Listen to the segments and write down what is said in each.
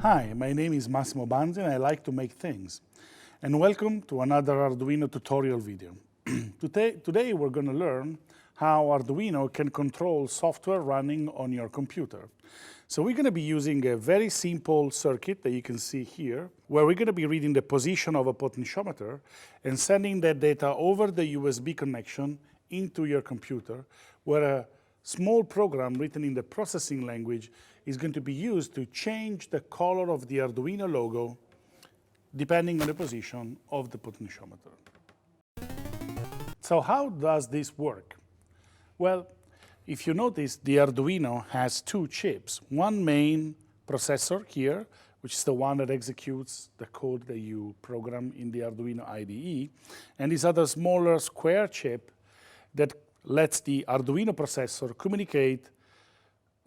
Hi, my name is Massimo Banzi and I like to make things. And welcome to another Arduino tutorial video. Today we're going to learn how Arduino can control software running on your computer. So we're going to be using a very simple circuit that you can see here, where we're going to be reading the position of a potentiometer and sending that data over the USB connection into your computer, where a small program written in the processing language is going to be used to change the color of the Arduino logo depending on the position of the potentiometer. So how does this work? Well, if you notice, the Arduino has two chips. One main processor here, which is the one that executes the code that you program in the Arduino IDE, and this other smaller square chip that lets the Arduino processor communicate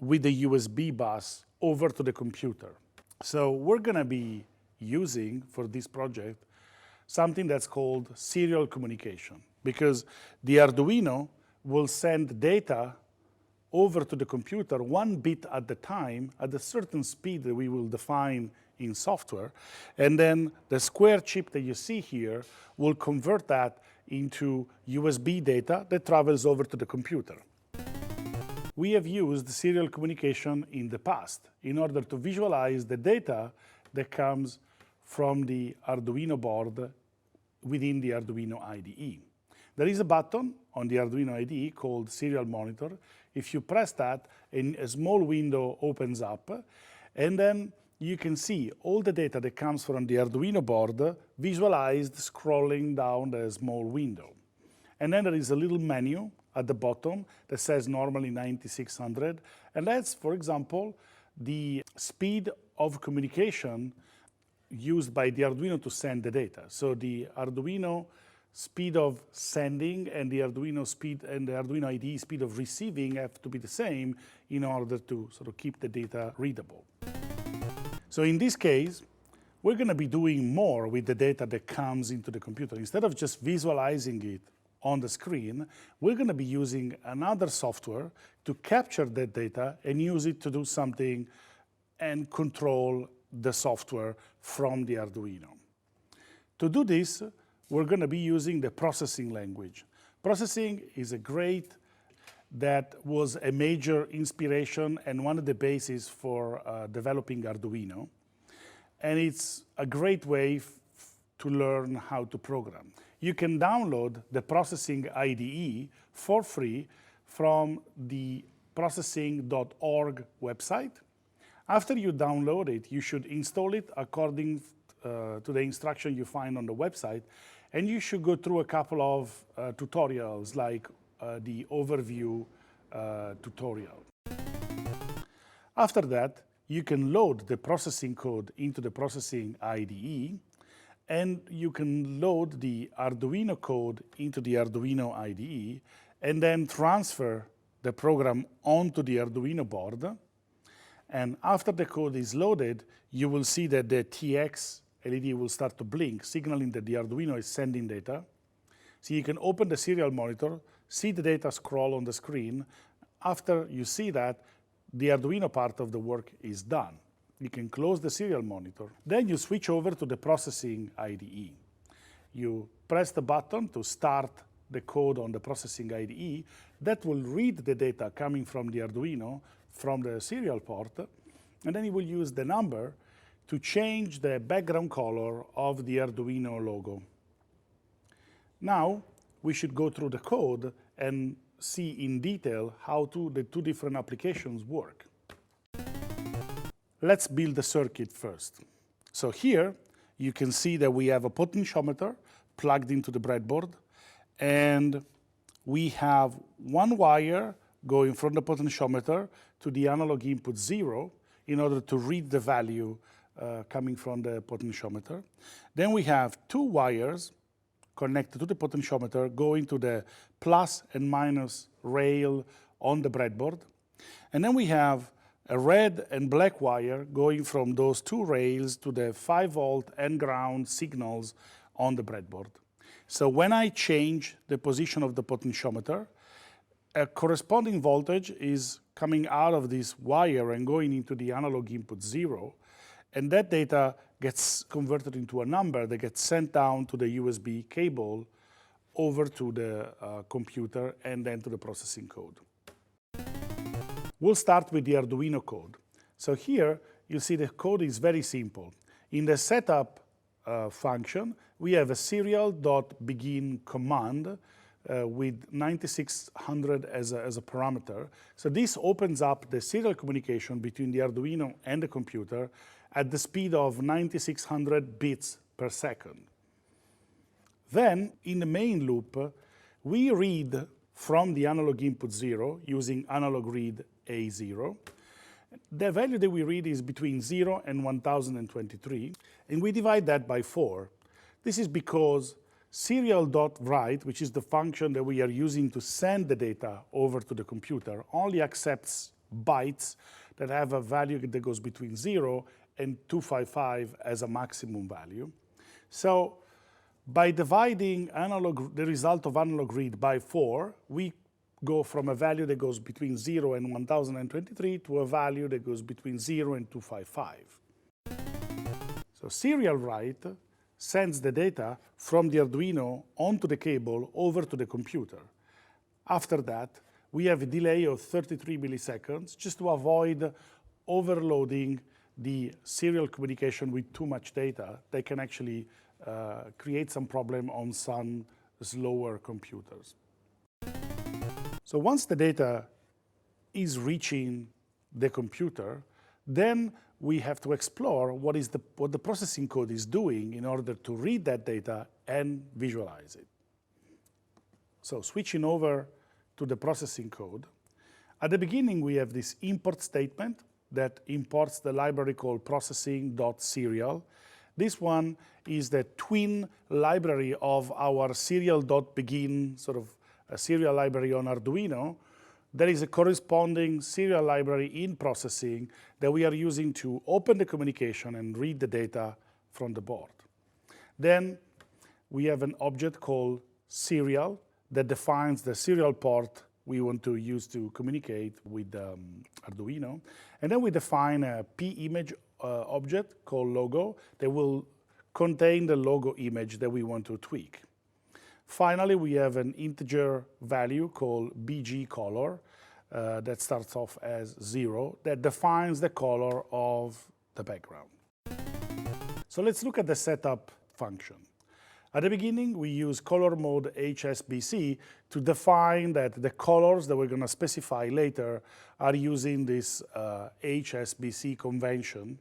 with the USB bus over to the computer. So we're going to be using, for this project, something that's called serial communication, because the Arduino will send data over to the computer 1 bit at a time at a certain speed that we will define in software. And then the square chip that you see here will convert that into USB data that travels over to the computer. We have used serial communication in the past in order to visualize the data that comes from the Arduino board within the Arduino IDE. There is a button on the Arduino IDE called Serial Monitor. If you press that, a small window opens up, and then you can see all the data that comes from the Arduino board visualized scrolling down the small window. And then there is a little menu at the bottom that says normally 9600, and that's, for example, the speed of communication used by the Arduino to send the data. So the Arduino speed of sending and the Arduino speed and the Arduino IDE speed of receiving have to be the same in order to sort of keep the data readable. So in this case, we're going to be doing more with the data that comes into the computer. Instead of just visualizing it on the screen, we're going to be using another software to capture that data and use it to do something and control the software from the Arduino. To do this, we're going to be using the processing language. Processing is that was a major inspiration and one of the bases for developing Arduino. And it's a great way to learn how to program. You can download the processing IDE for free from the processing.org website. After you download it, you should install it according to the instruction you find on the website, and you should go through a couple of tutorials like the overview tutorial. After that, you can load the processing code into the processing IDE, and you can load the Arduino code into the Arduino IDE, and then transfer the program onto the Arduino board. And after the code is loaded, you will see that the TX LED will start to blink, signaling that the Arduino is sending data. So you can open the serial monitor, see the data scroll on the screen. After you see that, the Arduino part of the work is done. You can close the serial monitor. Then you switch over to the processing IDE. You press the button to start the code on the processing IDE. That will read the data coming from the Arduino from the serial port, and then you will use the number to change the background color of the Arduino logo. Now, we should go through the code and see in detail how the two different applications work. Let's build the circuit first. So here, you can see that we have a potentiometer plugged into the breadboard, and we have one wire going from the potentiometer to the analog input 0 in order to read the value coming from the potentiometer. Then we have two wires connected to the potentiometer going to the plus and minus rail on the breadboard. And then we have a red and black wire going from those two rails to the 5-volt and ground signals on the breadboard. So when I change the position of the potentiometer, a corresponding voltage is coming out of this wire and going into the analog input 0. And that data gets converted into a number that gets sent down to the USB cable over to the computer and then to the processing code. We'll start with the Arduino code. So here, you see the code is very simple. In the setup function, we have a serial.begin command with 9600 as a parameter. So this opens up the serial communication between the Arduino and the computer at the speed of 9600 bits per second. Then, in the main loop, we read from the analog input 0 using analog read A0. The value that we read is between 0 and 1023, and we divide that by 4. This is because serial.write, which is the function that we are using to send the data over to the computer, only accepts bytes that have a value that goes between 0 and 255 as a maximum value. So by dividing the result of analog read by 4, we go from a value that goes between 0 and 1023 to a value that goes between 0 and 255. So serial write sends the data from the Arduino onto the cable over to the computer. After that, we have a delay of 33 milliseconds just to avoid overloading the serial communication with too much data. They can actually create some problem on some slower computers. So once the data is reaching the computer, then we have to explore what the processing code is doing in order to read that data and visualize it. So switching over to the processing code, at the beginning we have this import statement that imports the library called processing.serial. This one is the twin library of our serial.begin, sort of a serial library on Arduino. There is a corresponding serial library in processing that we are using to open the communication and read the data from the board. Then we have an object called serial that defines the serial port we want to use to communicate with Arduino. And then we define a p-image object called logo that will contain the logo image that we want to tweak. Finally, we have an integer value called bgcolor that starts off as 0 that defines the color of the background. So let's look at the setup function. At the beginning, we use color mode HSBC to define that the colors that we're going to specify later are using this HSBC convention.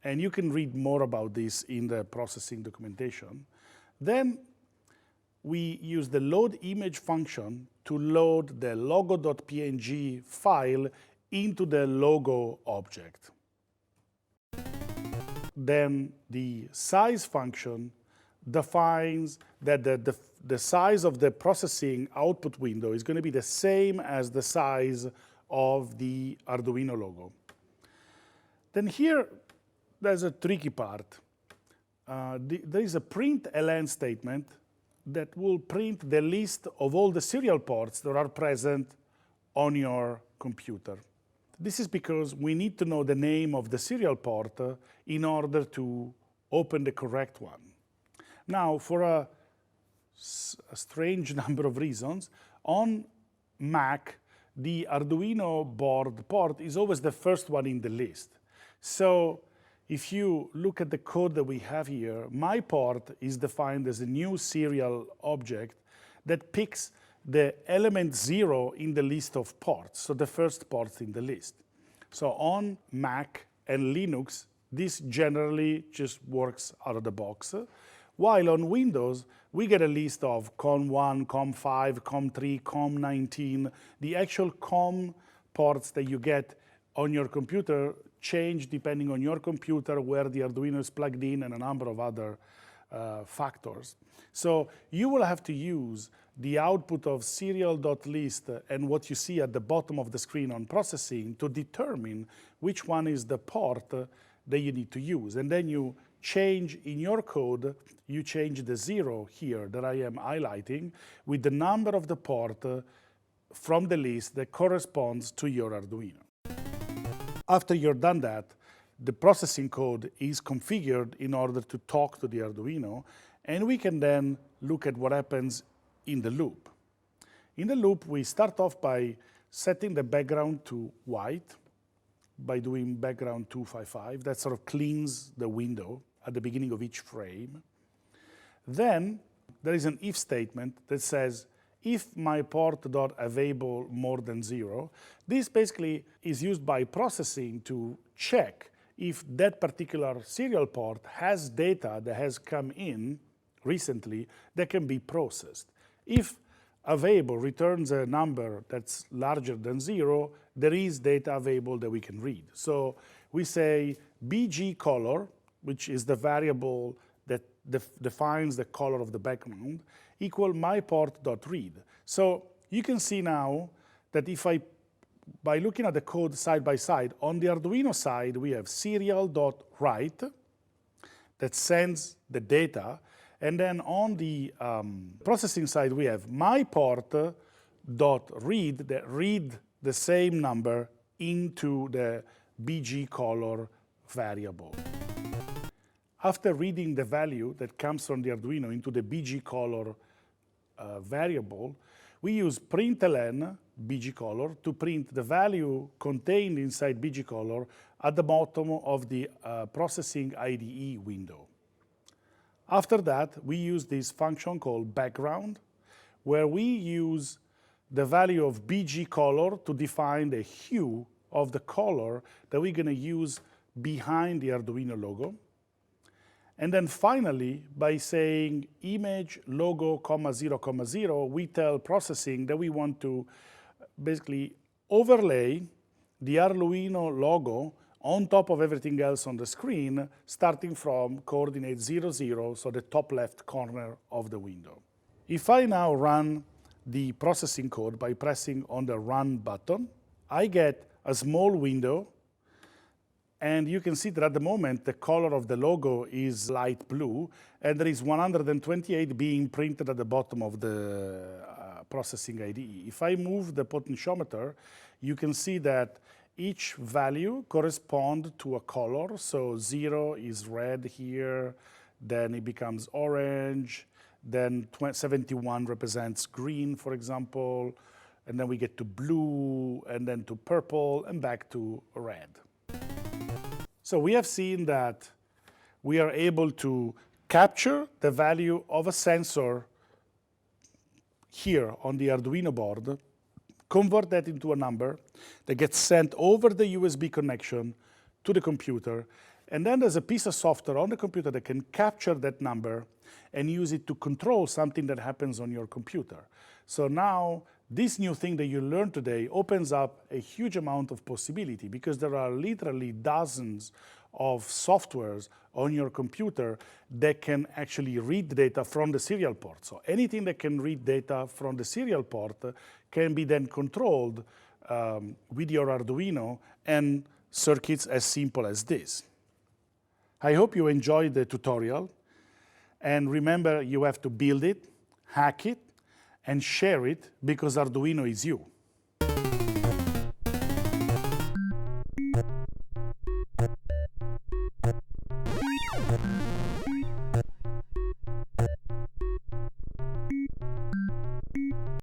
And you can read more about this in the processing documentation. Then we use the load image function to load the logo.png file into the logo object. Then the size function defines that the size of the processing output window is going to be the same as the size of the Arduino logo. Then here, there's a tricky part. There is a println statement that will print the list of all the serial ports that are present on your computer. This is because we need to know the name of the serial port in order to open the correct one. Now, for a strange number of reasons, on Mac, the Arduino board port is always the first one in the list. So if you look at the code that we have here, my port is defined as a new serial object that picks the element 0 in the list of ports, so the first port in the list. So on Mac and Linux, this generally just works out of the box. While on Windows, we get a list of COM1, COM5, COM3, COM19. The actual COM ports that you get on your computer change depending on your computer, where the Arduino is plugged in, and a number of other factors. So you will have to use the output of serial.list and what you see at the bottom of the screen on processing to determine which one is the port that you need to use. And then you change in your code, you change the 0 here that I am highlighting with the number of the port from the list that corresponds to your Arduino. After you're done that, the processing code is configured in order to talk to the Arduino, and we can then look at what happens in the loop. In the loop, we start off by setting the background to white by doing background 255. That sort of cleans the window at the beginning of each frame. Then there is an if statement that says, if my port.available more than 0, this basically is used by processing to check if that particular serial port has data that has come in recently that can be processed. If available returns a number that's larger than 0, there is data available that we can read. So we say BG color, which is the variable that defines the color of the background, equal myPort.read. So you can see now that if by looking at the code side by side, on the Arduino side, we have serial.write that sends the data. And then on the processing side, we have myPort.read that read the same number into the BG color variable. After reading the value that comes from the Arduino into the BG color variable, we use println BG color to print the value contained inside BG color at the bottom of the processing IDE window. After that, we use this function called background, where we use the value of BG color to define the hue of the color that we're going to use behind the Arduino logo. And then finally, by saying image logo, 0, 0, we tell processing that we want to basically overlay the Arduino logo on top of everything else on the screen, starting from coordinate 0, 0, so the top left corner of the window. If I now run the processing code by pressing on the Run button, I get a small window, and you can see that at the moment the color of the logo is light blue, and there is 128 being printed at the bottom of the processing IDE. If I move the potentiometer, you can see that each value corresponds to a color. So 0 is red here, then it becomes orange, then 71 represents green, for example, and then we get to blue, and then to purple, and back to red. So we have seen that we are able to capture the value of a sensor here on the Arduino board, convert that into a number that gets sent over the USB connection to the computer, and then there's a piece of software on the computer that can capture that number and use it to control something that happens on your computer. So now, this new thing that you learned today opens up a huge amount of possibility, because there are literally dozens of softwares on your computer that can actually read data from the serial port. So anything that can read data from the serial port can be then controlled with your Arduino and circuits as simple as this. I hope you enjoyed the tutorial, and remember, you have to build it, hack it, and share it, because Arduino is you.